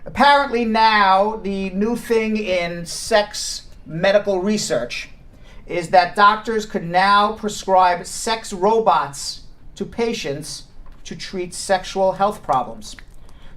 Apparently now, the new thing in sex medical research is that doctors could now prescribe sex robots to patients to treat sexual health problems.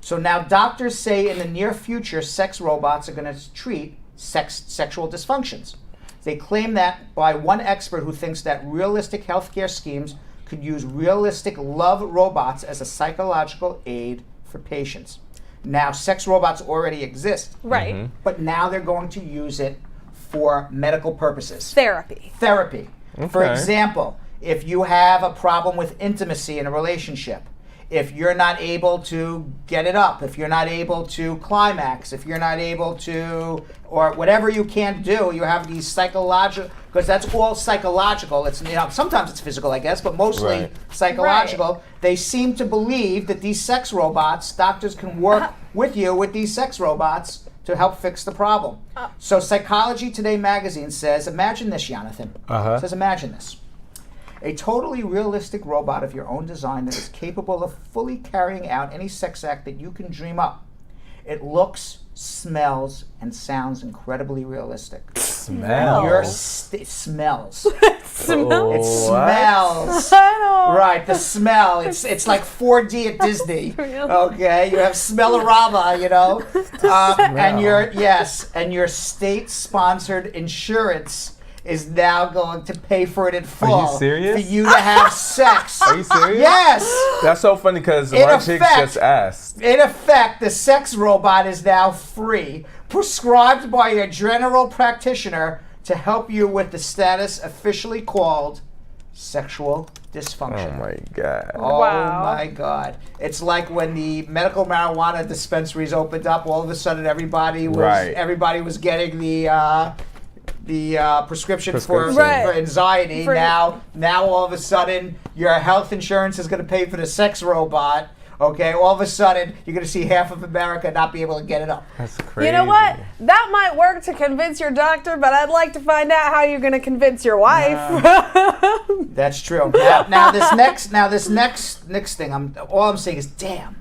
So now doctors say in the near future, sex robots are going to treat sexual dysfunctions. They claim that by one expert who thinks that realistic healthcare schemes could use realistic love robots as a psychological aid for patients. Now, sex robots already exist. Right. But now they're going to use it for medical purposes. Therapy. Okay. For example, if you have a problem with intimacy in a relationship, if you're not able to get it up, if you're not able to climax, if you're not able to, or whatever you can't do, you have these psychological, because that's all psychological. It's, sometimes it's physical, I guess, but mostly psychological. Right. They seem to believe that these sex robots, doctors can work with you with these sex robots to help fix the problem. So Psychology Today magazine says, imagine this, Yonathan. Says, imagine this. A totally realistic robot of your own design that is capable of fully carrying out any sex act that you can dream up. It looks, smells, and sounds incredibly realistic. Smells? It smells. It smells. It smells. Right, the smell. It's like 4D at Disney. Okay, you have Smellorama, and your state-sponsored insurance is now going to pay for it in full. Are you serious? For you to have sex. Are you serious? Yes. That's so funny because my chick just asked. In effect, the sex robot is now free, prescribed by your general practitioner to help you with the status officially called sexual dysfunction. Oh my God. Oh my God. It's like when the medical marijuana dispensaries opened up, all of a sudden everybody was getting the prescription for anxiety. Now all of a sudden your health insurance is going to pay for the sex robot. Okay, all of a sudden you're going to see half of America not be able to get it up. That's crazy. You know what? That might work to convince your doctor, but I'd like to find out how you're going to convince your wife. That's true. Now this next thing, all I'm saying is damn.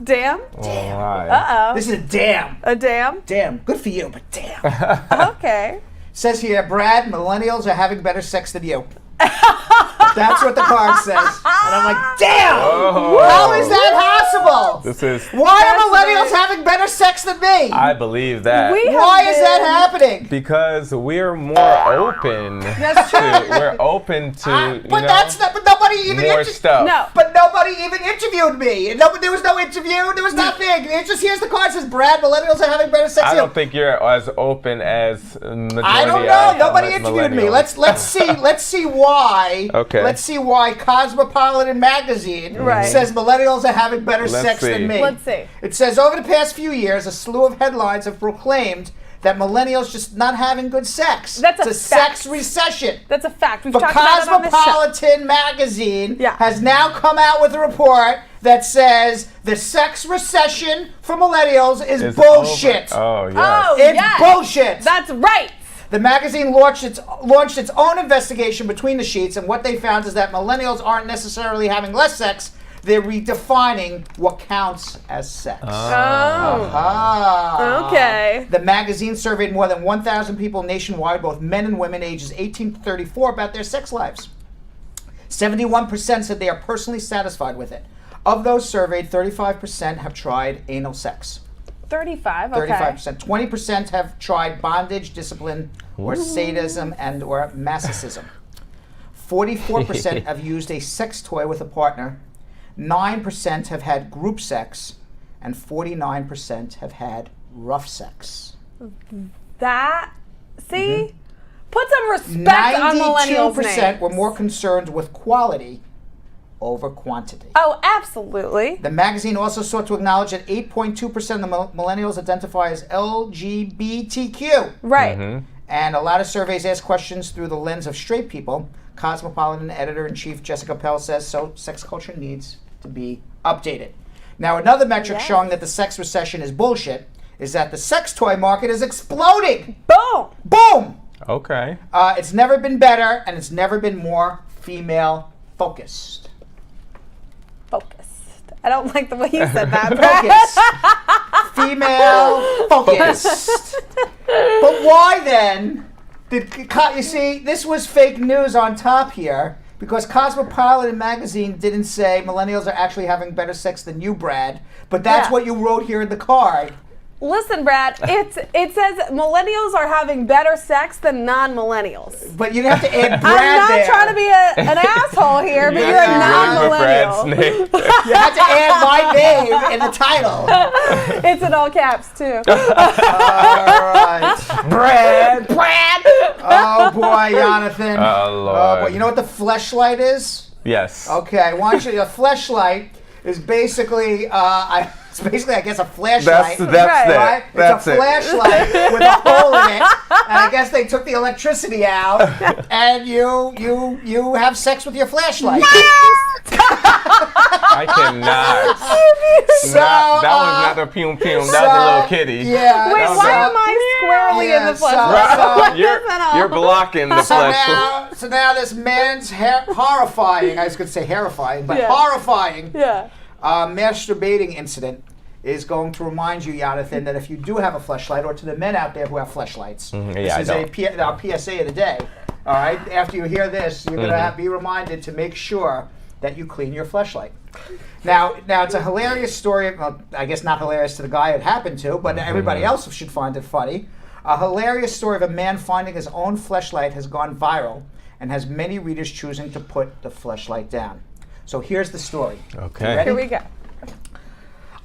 Damn? Damn. Uh-oh. This is a damn. A damn? Damn. Good for you, but damn. Okay. Says here, Brad, millennials are having better sex than you. That's what the card says. And I'm like, damn! How is that possible? Why are millennials having better sex than me? I believe that. Why is that happening? Because we're more open. That's true. We're open to, but nobody even more stuff. No. But nobody even interviewed me. And there was no interview. There was nothing. It just, here's the card. It says, Brad, millennials are having better sex than you. I don't think you're as open as majority. I don't know. Nobody interviewed me. Let's see why. Okay. Let's see why Cosmopolitan magazine says millennials are having better sex than me. Let's see. It says, over the past few years, a slew of headlines have proclaimed that millennials just not having good sex. That's it's a sex recession. That's a fact. We've but talked about it on this show. Cosmopolitan magazine has now come out with a report that says the sex recession for millennials is bullshit. Over. Oh, yes. It's bullshit. That's right. The magazine launched its own investigation between the sheets, and what they found is that millennials aren't necessarily having less sex. They're redefining what counts as sex. Okay. The magazine surveyed more than 1,000 people nationwide, both men and women, ages 18 to 34, about their sex lives. 71% said they are personally satisfied with it. Of those surveyed, 35% have tried anal sex. 35, okay. 35%. 20% have tried bondage, discipline, or sadism and or masochism. 44% have used a sex toy with a partner. 9% have had group sex, and 49% have had rough sex. Put some respect on millennials' names. 92% were more concerned with quality over quantity. Oh, absolutely. The magazine also sought to acknowledge that 8.2% of the millennials identify as LGBTQ. Right. Mm-hmm. And a lot of surveys ask questions through the lens of straight people. Cosmopolitan editor-in-chief Jessica Pell says, so sex culture needs to be updated. Now, another metric showing that the sex recession is bullshit is that the sex toy market is exploding. Boom. Boom. Okay. It's never been better, and it's never been more female-focused. I don't like the way you said that. Female focused. But why then you see, this was fake news on top here because Cosmopolitan magazine didn't say millennials are actually having better sex than you, Brad. But that's what you wrote here in the card. Listen, Brad, it says millennials are having better sex than non-millennials. But you'd have to add Brad I'm not there. trying to be an asshole here, but you're a non-millennial. You have to add my name in the title. It's in all caps, too. All right. Brad. Oh, boy, Yonathan. Oh, Lord. Oh, boy. You know what the fleshlight is? Yes. Okay, why don't you, a fleshlight is basically, I guess, a flashlight. That's right? it. That's it's a flashlight with a hole in it, and I guess they took the electricity out, and you have sex with your flashlight. I cannot. So, that was not a pum. That was a little kitty. Yeah. Wait, why am I squarely in the fleshlight? You're blocking the fleshlight. So now this man's horrifying, I was going to say horrifying, but horrifying masturbating incident is going to remind you, Yonathan, that if you do have a fleshlight, or to the men out there who have fleshlights, this is our PSA of the day. All right? After you hear this, you're going to be reminded to make sure that you clean your fleshlight. Now it's a hilarious story. Well, I guess not hilarious to the guy it happened to, but everybody else should find it funny. A hilarious story of a man finding his own fleshlight has gone viral and has many readers choosing to put the fleshlight down. So here's the story. Okay. Here we go.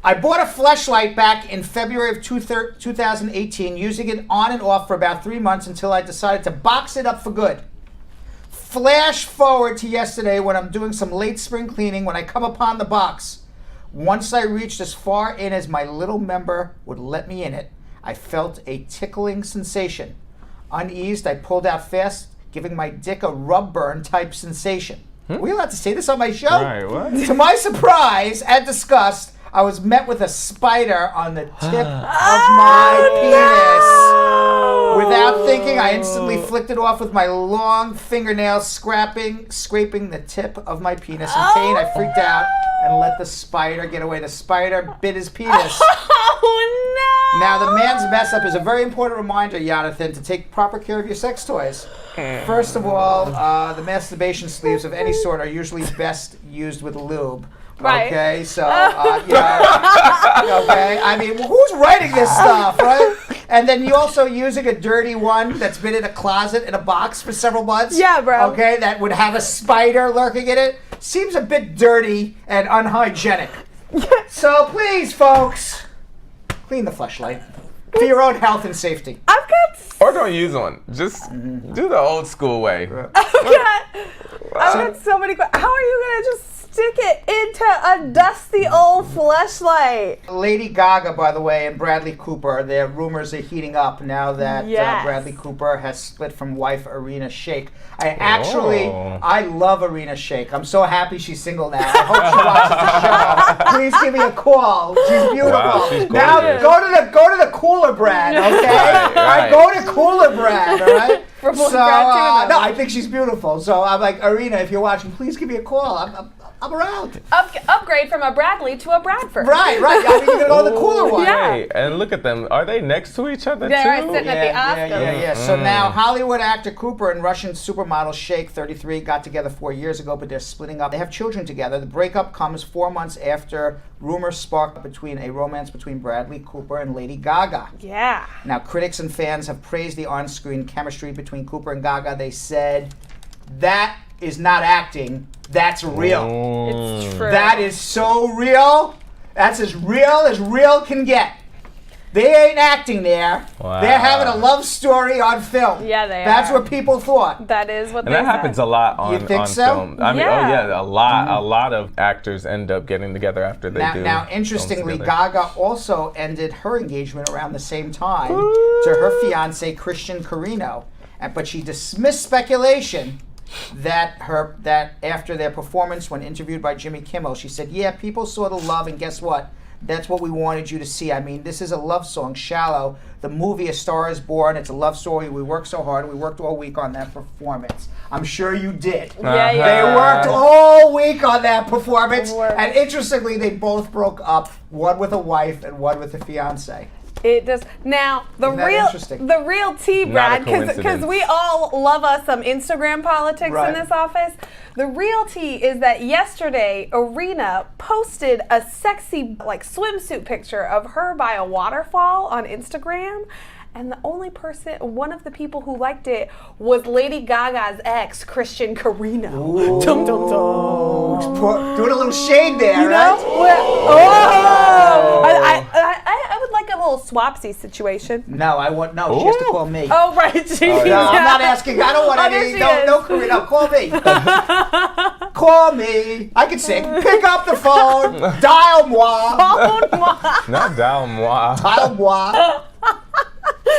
I bought a fleshlight back in February of 2018, using it on and off for about 3 months until I decided to box it up for good. Flash forward to yesterday when I'm doing some late spring cleaning when I come upon the box. Once I reached as far in as my little member would let me in it, I felt a tickling sensation. Uneased, I pulled out fast, giving my dick a rub burn type sensation. Are we allowed to say this on my show? Right, what? To my surprise and disgust, I was met with a spider on the tip of my penis. Without thinking, I instantly flicked it off with my long fingernails, scraping the tip of my penis. In pain, I freaked out and let the spider get away. The spider bit his penis. Oh, no! Now, the man's mess up is a very important reminder, Yonathan, to take proper care of your sex toys. First of all, the masturbation sleeves of any sort are usually best used with lube. Right. Okay, so, okay, I mean, who's writing this stuff, right? And then you also using a dirty one that's been in a closet in a box for several months. Yeah, bro. Okay, that would have a spider lurking in it. Seems a bit dirty and unhygienic. So please, folks, clean the fleshlight for your own health and safety. I've got Or don't use one. Just do the old school way. I've got so many questions. How are you going to just stick it into a dusty old fleshlight? Lady Gaga, by the way, and Bradley Cooper, their rumors are heating up now that Bradley Cooper has split from wife Irina Shayk. I love Irina Shayk. I'm so happy she's single now. I hope she watches the show. Please give me a call. She's beautiful. Wow, she's now gorgeous. go to the cooler, Brad. Okay, Right. go to cooler, Brad. All right. For both Brad too, no, I think she's beautiful. So I'm like, Irina, if you're watching, please give me a call. I'm around. Upgrade from a Bradley to a Bradford. Right. I mean, you're gonna go to the cooler one. Yeah. Hey, and look at them. Are they next to each other They're too? sitting at the Oscars. Yeah. So now Hollywood actor Cooper and Russian supermodel Shayk, 33, got together 4 years ago, but they're splitting up. They have children together. The breakup comes 4 months after rumors sparked between a romance between Bradley Cooper and Lady Gaga. Yeah. Now, critics and fans have praised the on-screen chemistry between Cooper and Gaga. They said, that is not acting, that's real. It's true. That is so real. That's as real can get. They ain't acting there. Wow. They're having a love story on film. Yeah, they That's are. what people thought. That is what And they that happens a lot on, You think on so? film. I mean, Yeah. a lot of actors end up getting together after they do. Now, films interestingly, together. Gaga also ended her engagement around the same time to her fiance Christian Carino, but she dismissed speculation that after their performance, when interviewed by Jimmy Kimmel, she said, "Yeah, people saw the love, and guess what? That's what we wanted you to see. I mean, this is a love song, Shallow. The movie A Star Is Born. It's a love story. We worked so hard. We worked all week on that performance. I'm sure you did. Yeah, They worked all week on that performance. Worked. And interestingly, they both broke up, one with a wife and one with a fiance. It does. Now Isn't that interesting? the real tea, Brad, because coincidence. we all love us some Instagram politics Right. in this office. The real tea is that yesterday Irina posted a sexy swimsuit picture of her by a waterfall on Instagram. And one of the people who liked it was Lady Gaga's ex, Christian Carino. Dum dum dum. Doing a little shade there, You right? know? Oh! I would like a little swapsy situation. No, I want no. She has to call me. Oh, right. No, I'm not asking. I don't want Oh, there any. she No, is. no, Karina. Call me. Call me. I can sing. Pick up the phone. Dial moi. Oh, my. Not down moi. Dial moi.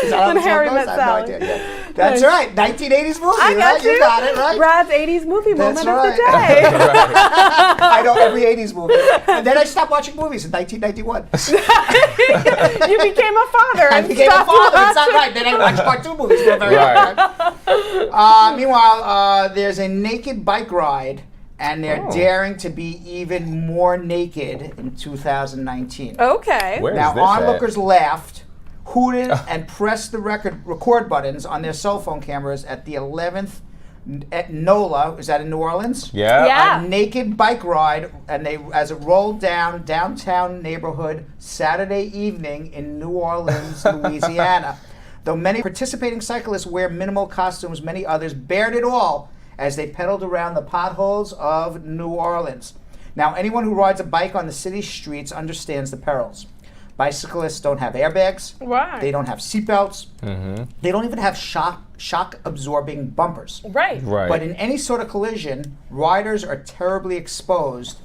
Is that how When the song Harry goes? Met I have no Sally. idea. Yeah. That's right. 1980s movie, I got right? You got it, right? Brad's 80s movie That's moment of the right. day. I know every 80s movie. And then I stopped watching movies in 1991. You became a father. I and became a stopped father. It's not watching. right. Then I watched cartoon movies for a very long time. Meanwhile, there's a naked bike ride, and they're daring to be even more naked in 2019. Okay. Where Now, is this onlookers laughed, hooted, and pressed the record buttons on their cell phone cameras at the 11th at NOLA. Is that in New Orleans? at? Yeah. Yeah. A naked bike ride, and as it rolled down downtown neighborhood Saturday evening in New Orleans, Louisiana. Though many participating cyclists wear minimal costumes, many others bared it all as they pedaled around the potholes of New Orleans. Now, anyone who rides a bike on the city streets understands the perils. Bicyclists don't have airbags. Right. They don't have seatbelts. They don't even have shock-absorbing bumpers. Right. Right. But in any sort of collision, riders are terribly exposed,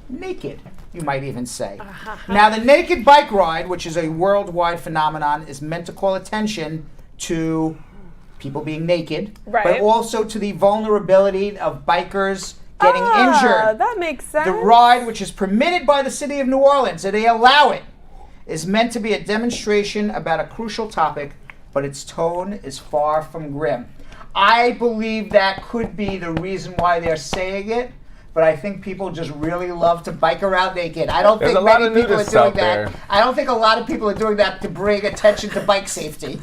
naked, you might even say. Now, the naked bike ride, which is a worldwide phenomenon, is meant to call attention to people being naked, Right. but also to the vulnerability of bikers getting injured. That makes sense. The ride, which is permitted by the city of New Orleans, and they allow it, is meant to be a demonstration about a crucial topic, but its tone is far from grim. I believe that could be the reason why they're saying it, but I think people just really love to bike around naked. I don't There's think a lot many of people are nudists doing out that. there. I don't think a lot of people are doing that to bring attention to bike safety.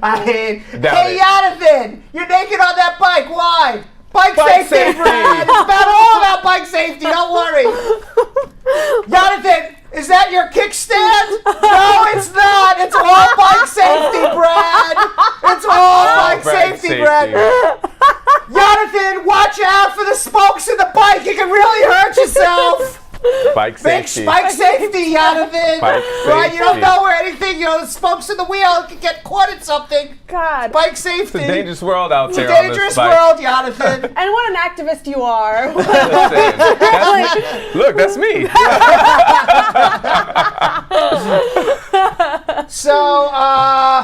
I mean, Doubt hey, it. Yonathan, you're naked on that bike. Why? Bike Bike safety, safety. Brad. It's all about bike safety. Don't worry. Yonathan, is that your kickstand? No, it's not. It's all bike safety, Brad. It's all bike safety, Brad. Jonathan, watch out for the spokes in the bike. You can really hurt yourself. Bike Big safety. bike safety, Jonathan. Bike Right, you don't safety. know where anything, the spokes in the wheel can get caught in something. God. Bike It's safety. a dangerous world out It's a there on dangerous this bike. world, Jonathan. And what an activist you are. Look, that's me. So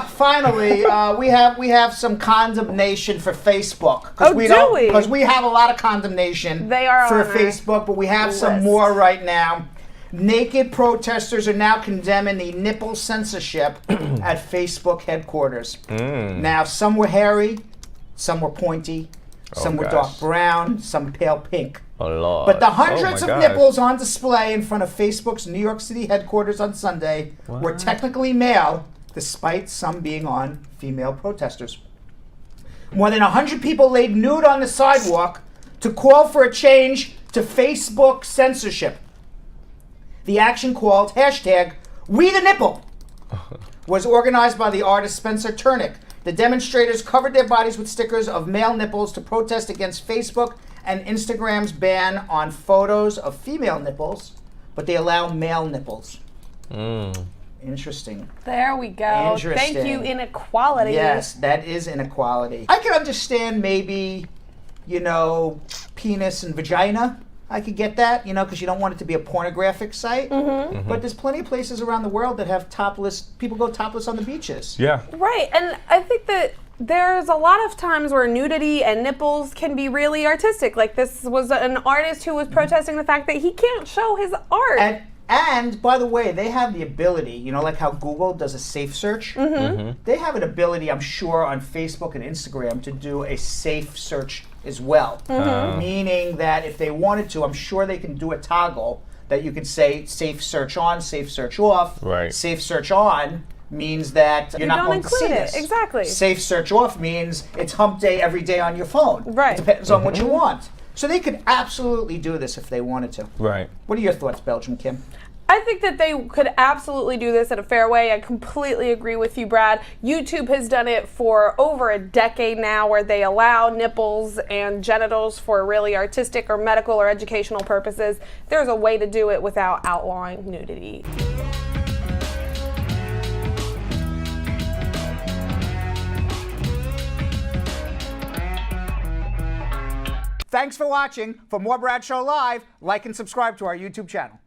finally, we have some condemnation for Facebook. Oh, do we? Because we have a lot of condemnation They are for on our Facebook, but we have some list. more right now. Naked protesters are now condemning the nipple censorship at Facebook headquarters. Now, some were hairy, some were pointy, some were dark gosh. brown, some pale pink. Oh, Lord. But the Oh, hundreds my of God. nipples on display in front of Facebook's New York City headquarters on Sunday were technically male, despite some being on female protesters. More than 100 people laid nude on the sidewalk to call for a change to Facebook censorship. The action, called #WeTheNipple, was organized by the artist Spencer Turnick. The demonstrators covered their bodies with stickers of male nipples to protest against Facebook and Instagram's ban on photos of female nipples, but they allow male nipples. Interesting. There we go. Interesting. Thank you, inequality. Yes, that is inequality. I can understand maybe, penis and vagina. I could get that, because you don't want it to be a pornographic site. But there's plenty of places around the world that have people go topless on the beaches. Yeah. Right, and I think that there's a lot of times where nudity and nipples can be really artistic. Like this was an artist who was protesting the fact that he can't show his art. And by the way, they have the ability, like how Google does a safe search? They have an ability, I'm sure, on Facebook and Instagram to do a safe search as well. Meaning that if they wanted to, I'm sure they can do a toggle that you could say safe search on, safe search off, Right. safe search on, means that you're not don't going to see include it. this. Exactly. Safe search off means it's hump day every day on your phone. Right. It depends on what you want. So they could absolutely do this if they wanted to. Right. What are your thoughts, Belgium Kim? I think that they could absolutely do this in a fair way. I completely agree with you, Brad. YouTube has done it for over a decade now, where they allow nipples and genitals for really artistic or medical or educational purposes. There's a way to do it without outlawing nudity. Thanks for watching. For more Brad Show Live, like and subscribe to our YouTube channel.